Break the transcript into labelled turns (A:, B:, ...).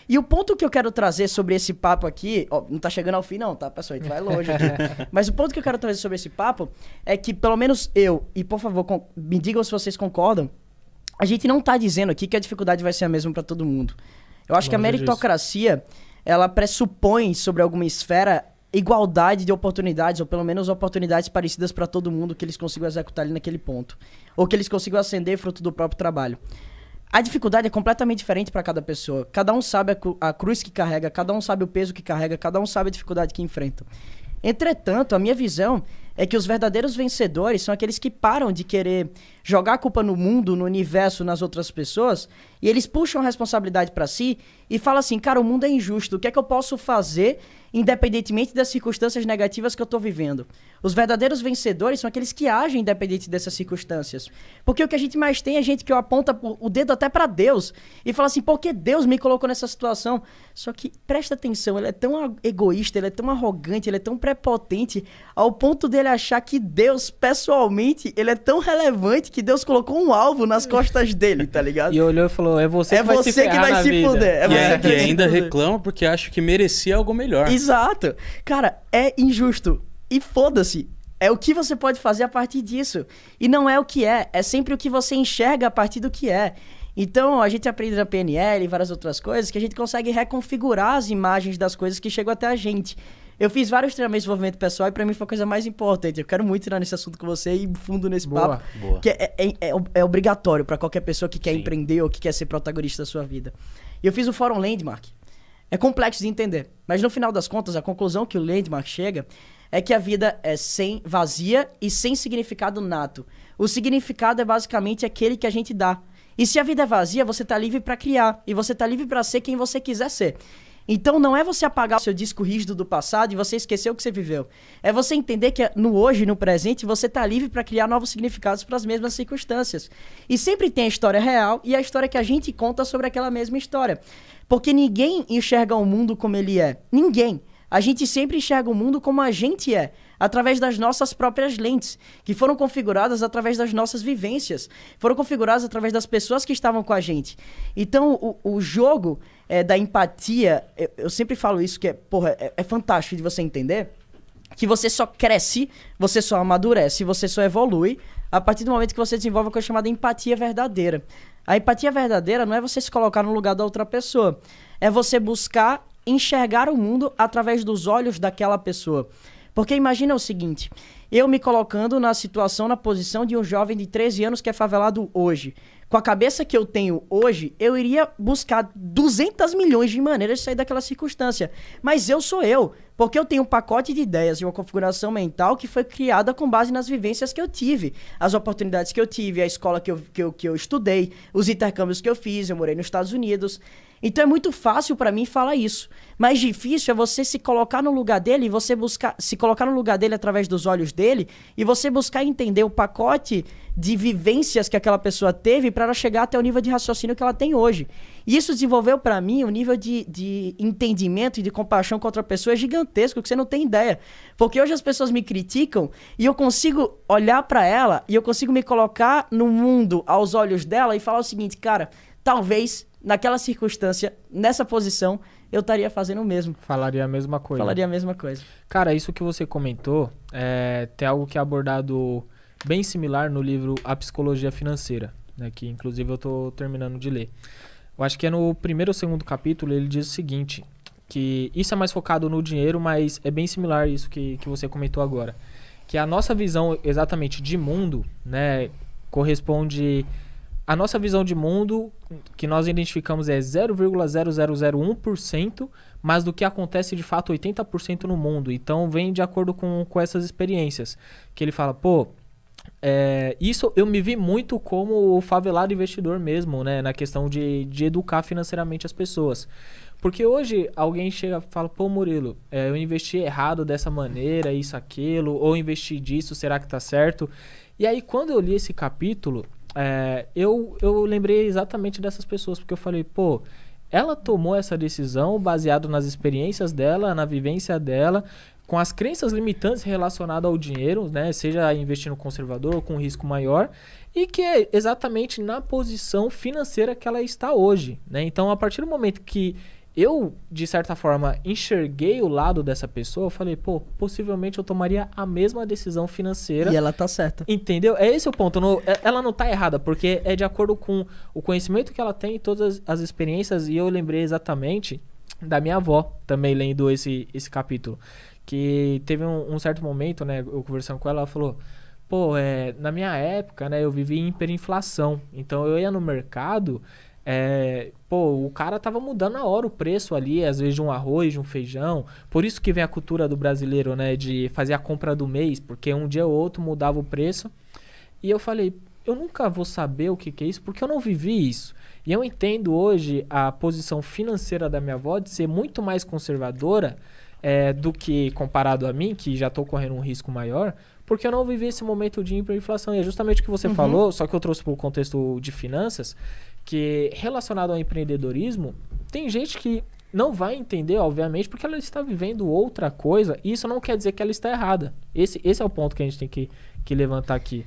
A: E o ponto que eu quero trazer sobre esse papo aqui, ó, não tá chegando ao fim não, tá, pessoal? A gente vai longe aqui. Mas o ponto que eu quero trazer sobre esse papo é que, pelo menos eu, e por favor, me digam se vocês concordam, a gente não tá dizendo aqui que a dificuldade vai ser a mesma para todo mundo. Eu acho que a meritocracia, ela pressupõe sobre alguma esfera igualdade de oportunidades, ou pelo menos oportunidades parecidas para todo mundo que eles consigam executar ali naquele ponto. Ou que eles consigam ascender fruto do próprio trabalho. A dificuldade é completamente diferente para cada pessoa. Cada um sabe a cruz que carrega, cada um sabe o peso que carrega, cada um sabe a dificuldade que enfrenta. Entretanto, a minha visão é que os verdadeiros vencedores são aqueles que param de querer jogar a culpa no mundo, no universo, nas outras pessoas, e eles puxam a responsabilidade para si e falam assim, cara, o mundo é injusto, o que é que eu posso fazer independentemente das circunstâncias negativas que eu tô vivendo? Os verdadeiros vencedores são aqueles que agem independente dessas circunstâncias. Porque o que a gente mais tem é gente que aponta o dedo até para Deus e fala assim, por que Deus me colocou nessa situação? Só que, presta atenção, ele é tão egoísta, ele é tão arrogante, ele é tão prepotente, ao ponto dele achar que Deus, pessoalmente, ele é tão relevante que Deus colocou um alvo nas costas dele, tá ligado?
B: E olhou e falou, é você que vai se ferrar na vida.
C: E ainda reclama porque acha que merecia algo melhor.
A: Exato. Cara, é injusto. E foda-se. É o que você pode fazer a partir disso. E não é o que é sempre o que você enxerga a partir do que é. Então, a gente aprende na PNL e várias outras coisas que a gente consegue reconfigurar as imagens das coisas que chegam até a gente. Eu fiz vários treinamentos de desenvolvimento pessoal e pra mim foi a coisa mais importante. Eu quero muito entrar nesse assunto com você e fundo nesse papo.
C: Boa.
A: Que é obrigatório pra qualquer pessoa que quer empreender ou que quer ser protagonista da sua vida. E eu fiz o Fórum Landmark. É complexo de entender, mas no final das contas, a conclusão que o Landmark chega é que a vida é vazia e sem significado nato. O significado é basicamente aquele que a gente dá. E se a vida é vazia, você tá livre pra criar. E você tá livre pra ser quem você quiser ser. Então não é você apagar o seu disco rígido do passado e você esquecer o que você viveu. É você entender que no hoje, no presente, você tá livre para criar novos significados para as mesmas circunstâncias. E sempre tem a história real e a história que a gente conta sobre aquela mesma história. Porque ninguém enxerga o mundo como ele é. Ninguém. A gente sempre enxerga o mundo como a gente é, através das nossas próprias lentes, que foram configuradas através das nossas vivências, foram configuradas através das pessoas que estavam com a gente. Então, o jogo da empatia, eu sempre falo isso, que é fantástico de você entender, que você só cresce, você só amadurece, você só evolui a partir do momento que você desenvolve a coisa chamada empatia verdadeira. A empatia verdadeira não é você se colocar no lugar da outra pessoa, é você buscar enxergar o mundo através dos olhos daquela pessoa. Porque imagina o seguinte, eu me colocando na situação, na posição de um jovem de 13 anos que é favelado hoje. Com a cabeça que eu tenho hoje, eu iria buscar 200 milhões de maneiras de sair daquela circunstância. Mas eu sou eu, porque eu tenho um pacote de ideias e uma configuração mental que foi criada com base nas vivências que eu tive, as oportunidades que eu tive, a escola que eu estudei, os intercâmbios que eu fiz, eu morei nos Estados Unidos. Então é muito fácil pra mim falar isso. Mais difícil é você se colocar no lugar dele e você buscar se colocar no lugar dele através dos olhos dele e você buscar entender o pacote de vivências que aquela pessoa teve para ela chegar até o nível de raciocínio que ela tem hoje. E isso desenvolveu pra mim um nível de entendimento e de compaixão com outra pessoa gigantesco que você não tem ideia. Porque hoje as pessoas me criticam e eu consigo olhar pra ela e eu consigo me colocar no mundo aos olhos dela e falar o seguinte, cara, talvez naquela circunstância, nessa posição, eu estaria fazendo o mesmo.
B: Falaria a mesma coisa.
A: Falaria a mesma coisa.
B: Cara, isso que você comentou, tem algo que é abordado bem similar no livro A Psicologia Financeira, né, que inclusive eu tô terminando de ler. Eu acho que é no primeiro ou segundo capítulo, ele diz o seguinte, que isso é mais focado no dinheiro, mas é bem similar a isso que você comentou agora. Que a nossa visão exatamente de mundo, né, corresponde... A nossa visão de mundo, que nós identificamos é 0,0001%, mas do que acontece de fato 80% no mundo. Então vem de acordo com essas experiências. Que ele fala, isso eu me vi muito como o favelado investidor mesmo, né? Na questão de educar financeiramente as pessoas. Porque hoje alguém chega e fala, Murilo, eu investi errado dessa maneira, isso, aquilo, ou investi disso, será que tá certo? E aí quando eu li esse capítulo... eu lembrei exatamente dessas pessoas, porque eu falei, ela tomou essa decisão baseado nas experiências dela, na vivência dela, com as crenças limitantes relacionadas ao dinheiro, né, seja investindo conservador ou com risco maior, e que é exatamente na posição financeira que ela está hoje, né? Então, a partir do momento que eu, de certa forma, enxerguei o lado dessa pessoa, eu falei, pô, possivelmente eu tomaria a mesma decisão financeira.
A: E ela tá certa.
B: Entendeu? É esse o ponto. Ela não tá errada, porque é de acordo com o conhecimento que ela tem, todas as experiências, e eu lembrei exatamente da minha avó, também lendo esse capítulo, que teve um certo momento, né, eu conversando com ela, ela falou, pô, na minha época, né, eu vivi em hiperinflação, então eu ia no mercado, o cara tava mudando na hora o preço ali, às vezes de um arroz, de um feijão, por isso que vem a cultura do brasileiro, né, de fazer a compra do mês, porque um dia ou outro mudava o preço, e eu falei, eu nunca vou saber o que é isso, porque eu não vivi isso. E eu entendo hoje a posição financeira da minha avó de ser muito mais conservadora do que comparado a mim, que já estou correndo um risco maior, porque eu não vivi esse momento de hiperinflação. E é justamente o que você falou, só que eu trouxe para o contexto de finanças, que relacionado ao empreendedorismo, tem gente que não vai entender, obviamente, porque ela está vivendo outra coisa, e isso não quer dizer que ela está errada. Esse é o ponto que a gente tem que levantar aqui.